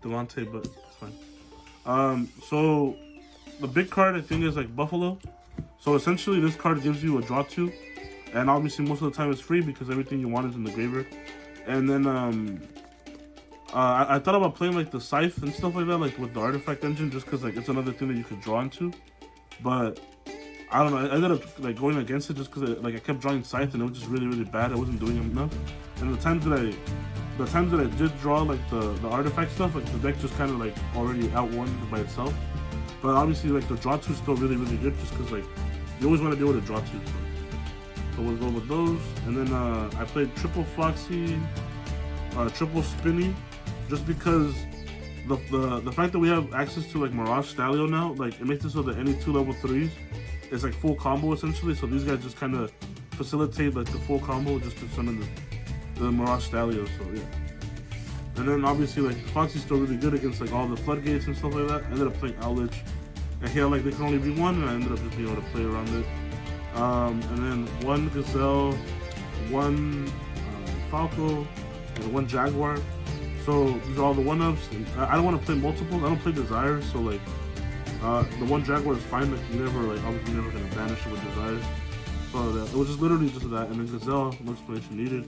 Delante, but it's fine. So the big card I think is like Bufferlo. So essentially this card gives you a draw 2, and obviously most of the time it's free because everything you want is in the graveyard. And then I thought about playing like the Scythe and stuff like that, like with the artifact engine, just because like it's another thing that you could draw into. But I don't know, I ended up like going against it just because like I kept drawing Scythe and it was just really bad. I wasn't doing enough. And the times that I did draw like the artifact stuff, like the deck just kind of like already outwon by itself. But obviously like the draw 2 is still really good just because like you always want to be able to draw 2. So we'll go with those. And then I played triple Foxy, triple Spinny, just because the fact that we have access to like Miragestallio now, like it makes it so that any 2 level 3s is like full combo essentially. So these guys just kind of facilitate like the full combo just to summon the Miragestallio. So yeah. And then obviously like Foxy's still really good against like all the floodgates and stuff like that. I ended up playing Owlich, and here like they can only be 1, and I ended up just being able to play around it. And then 1 Gazelle, 1 Falco, and 1 Jaguar. So these are all the 1-ups. I don't want to play multiples. I don't play Desires, so like the 1 Jaguar is fine. Like you never like obviously never gonna banish it with Desires. So it was just literally just that. And then Gazelle, no explanation needed.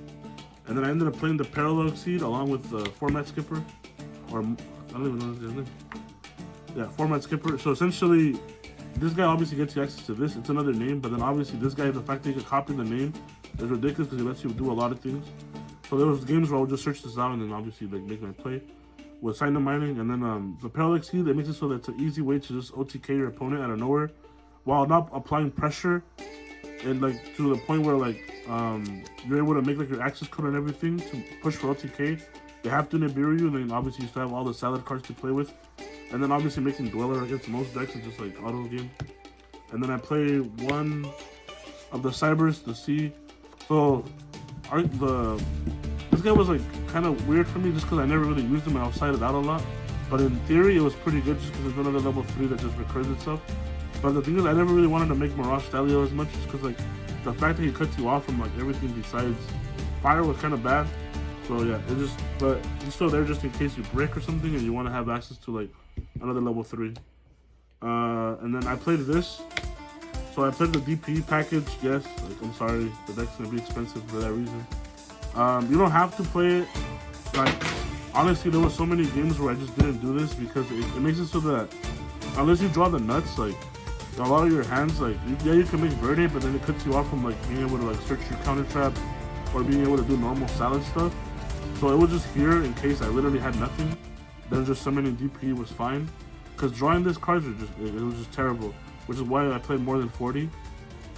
And then I ended up playing the Parallel Exceed along with the Formud Skipper, or I don't even know his name. Yeah, Formud Skipper. So essentially, this guy obviously gets you access to this. It's another name, but then obviously this guy, the fact that you can copy the name is ridiculous because it lets you do a lot of things. So there was games where I would just search this out and then obviously like make my play with Cynet Mining. And then the Parallel Exceed, it makes it so that it's an easy way to just OTK your opponent out of nowhere while not applying pressure, and like to the point where like you're able to make like your access code and everything to push for OTK. They have to Nibiru you, and then obviously you still have all the salad cards to play with. And then obviously making Dweller against most decks is just like auto game. And then I play 1 of the Cyberse, the C. So this guy was like kind of weird for me just because I never really used him and I was sided out a lot. But in theory it was pretty good just because there's another level 3 that just recurs itself. But the thing is, I never really wanted to make Miragestallio as much just because like the fact that he cuts you off from like everything besides fire was kind of bad. So yeah, but he's still there just in case you brick or something and you want to have access to like another level 3. And then I played this. So I played the DP package. Yes, like I'm sorry, the deck's gonna be expensive for that reason. You don't have to play it. Like honestly, there were so many games where I just didn't do this because it makes it so that unless you draw the nuts, like a lot of your hands, like you can make Verte, but then it cuts you off from like being able to like search your counter trap or being able to do normal salad stuff. So it was just here in case I literally had nothing. Then just summoning DP was fine. Because drawing these cards it was just terrible. Which is why I played more than 40.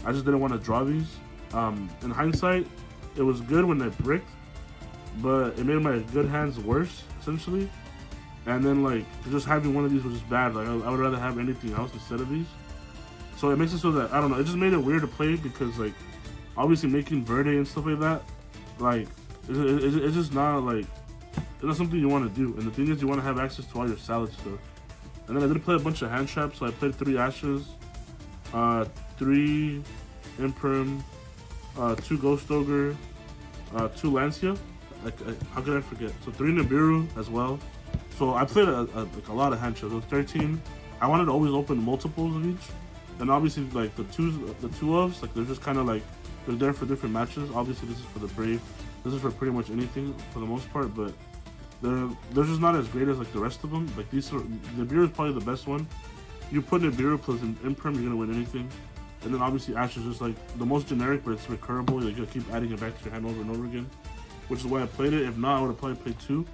I just didn't want to draw these. In hindsight, it was good when I bricked, but it made my good hands worse, essentially. And then like just having one of these was just bad. Like I would rather have anything else instead of these. So it makes it so that I don't know. It just made it weird to play because like obviously making Verte and stuff like that, like it's just not like it's not something you want to do. And the thing is, you want to have access to all your salad stuff. And then I did play a bunch of hand traps. So I played 3 Ashes, 3 Imperm, 2 Ghost Ogre, 2 Lancea. How could I forget? So 3 Nibiru as well. So I played like a lot of hand traps. It was 13. I wanted to always open multiples of each. And obviously like the two ofs, like they're just kind of like they're there for different matches. Obviously this is for the Brave. This is for pretty much anything for the most part, but they're just not as great as like the rest of them. Like Nibiru is probably the best one. You put Nibiru plus an Imperm, you're gonna win anything. And then obviously Ash is just like the most generic, but it's recurable. You're gonna keep adding it back to your hand over and over again, which is why I played it. If not, I would have probably played 2.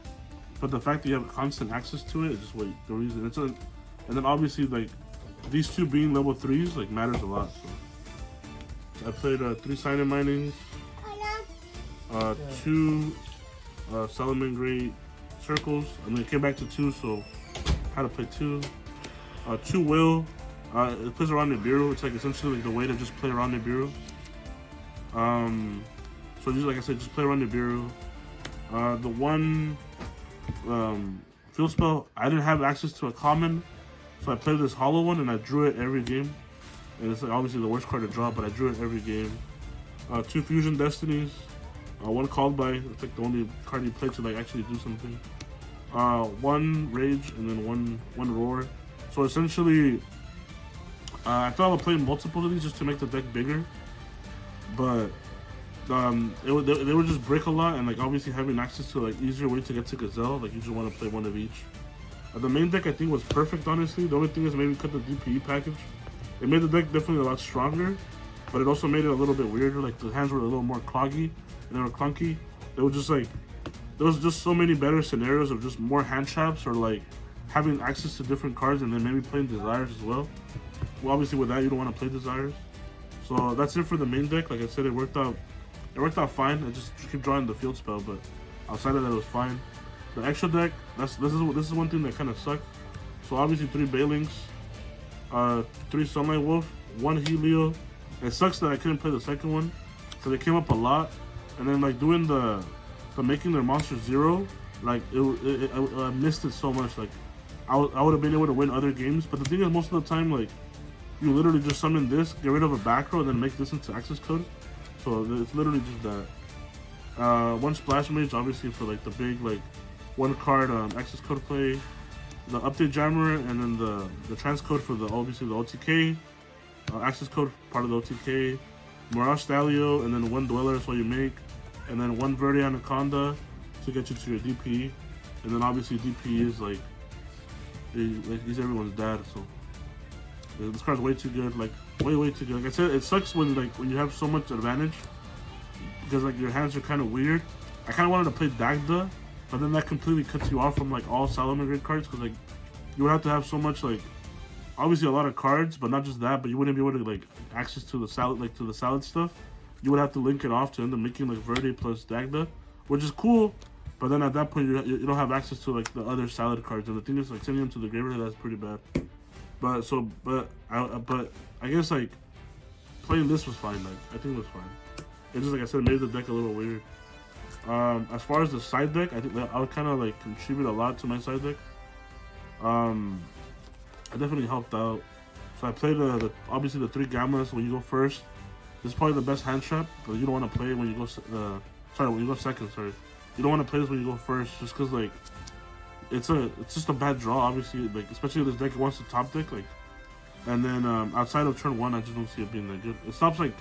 But the fact that you have constant access to it is just the reason. And then obviously like these 2 being level 3s like matters a lot. So I played 3 Cynet Minings, 2 Salamangreat Circles. I mean, it came back to 2, so I had to play 2. 2 Will. It plays around Nibiru. It's like essentially like the way to just play around Nibiru. So just like I said, just play around Nibiru. The 1 field spell, I didn't have access to a common, so I played this hollow one and I drew it every game. And it's like obviously the worst card to draw, but I drew it every game. 2 Fusion Destinies, One Called By, it's like the only card you play to like actually do something. One Rage, and then one Roar. So essentially, I thought I would play multiple of these just to make the deck bigger, but they would just break a lot, and like obviously having access to like easier way to get to Gazelle, like you just want to play one of each. The main deck I think was perfect, honestly. The only thing is maybe cut the DPE package. It made the deck definitely a lot stronger, but it also made it a little bit weirder. Like the hands were a little more cloggy and they were clunky. It was just like there was just so many better scenarios of just more hand traps or like having access to different cards and then maybe playing Desires as well. Well, obviously with that you don't want to play Desires. So that's it for the main deck. Like I said, it worked out fine. I just keep drawing the field spell, but outside of that it was fine. The extra deck, this is one thing that kind of sucked. So obviously 3 Bailings, 3 Sunlight Wolf, 1 Heatleo. It sucks that I couldn't play the second one, so they came up a lot. And then like doing the making their monster 0, like I missed it so much. Like I would have been able to win other games, but the thing is most of the time like you literally just summon this, get rid of a back row, and then make this into access code. So it's literally just that. 1 Splash Mage, obviously for like the big like 1 card access code play, the update jammer, and then the transcode for the obviously the OTK, access code part of the OTK, Miragestallio, and then 1 Dweller is what you make, and then 1 Verte Anaconda to get you to your DP, and then obviously DP is like he's everyone's dad, so this card's way too good, like way too good. Like I said, it sucks when you have so much advantage because like your hands are kind of weird. I kind of wanted to play Dagda, but then that completely cuts you off from like all Salamangreat cards because like you would have to have so much like obviously a lot of cards, but not just that, but you wouldn't be able to like access to the salad stuff. You would have to link it off to end up making like Verte plus Dagda, which is cool, but then at that point you don't have access to like the other salad cards, and the thing is like sending them to the graveyard, that's pretty bad. But I guess like playing this was fine. Like I think it was fine. It just like I said made the deck a little weird. As far as the side deck, I think that I would kind of like contribute a lot to my side deck. I definitely helped out. So I played obviously the 3 Gammas when you go first. This is probably the best hand trap, but you don't want to play it when you go when you go second. Sorry, you don't want to play this when you go first, just because like it's just a bad draw. Obviously, like especially if this deck wants to top deck, like, and then outside of turn 1, I just don't see it being that good. It stops like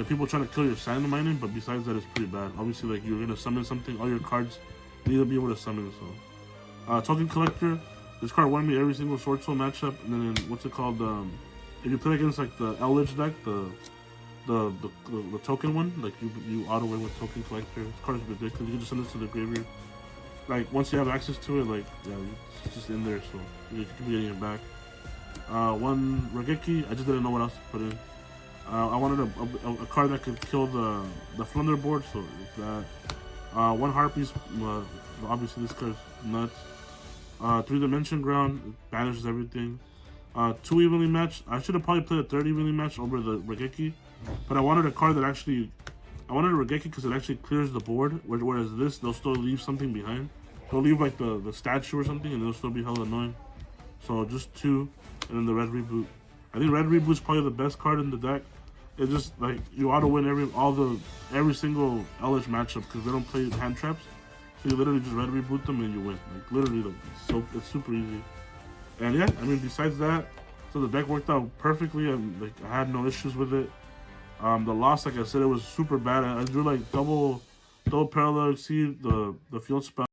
people trying to kill your Cynet Mining, but besides that, it's pretty bad. Obviously, like you're gonna summon something, all your cards need to be able to summon. So, Token Collector. This card won me every single Sword Soul matchup, and then what's it called? If you play against like the Eldritch deck, the token one, like you auto win with Token Collector. This card is ridiculous. You can just send it to the graveyard. Like once you have access to it, like yeah, it's just in there, so you can be getting it back. 1 Regeki. I just didn't know what else to put in. I wanted a card that could kill the Flunder board, so it's that. 1 Harpies. Obviously this card's nuts. 3 Dimension Ground, it banishes everything. 2 Evenly Matched. I should have probably played a 3rd Evenly Matched over the Regeki, but I wanted a card that actually, I wanted a Regeki because it actually clears the board, whereas this, they'll still leave something behind. They'll leave like the statue or something, and it'll still be hella annoying. So just 2, and then the Red Reboot. I think Red Reboot is probably the best card in the deck. It's just like you auto win every single Eldritch matchup because they don't play hand traps. So you literally just Red Reboot them and you win. Like literally, like, it's super easy. And yeah, I mean besides that, so the deck worked out perfectly and like I had no issues with it. The loss, like I said, it was super bad. I drew like double parallel exceed the field spell.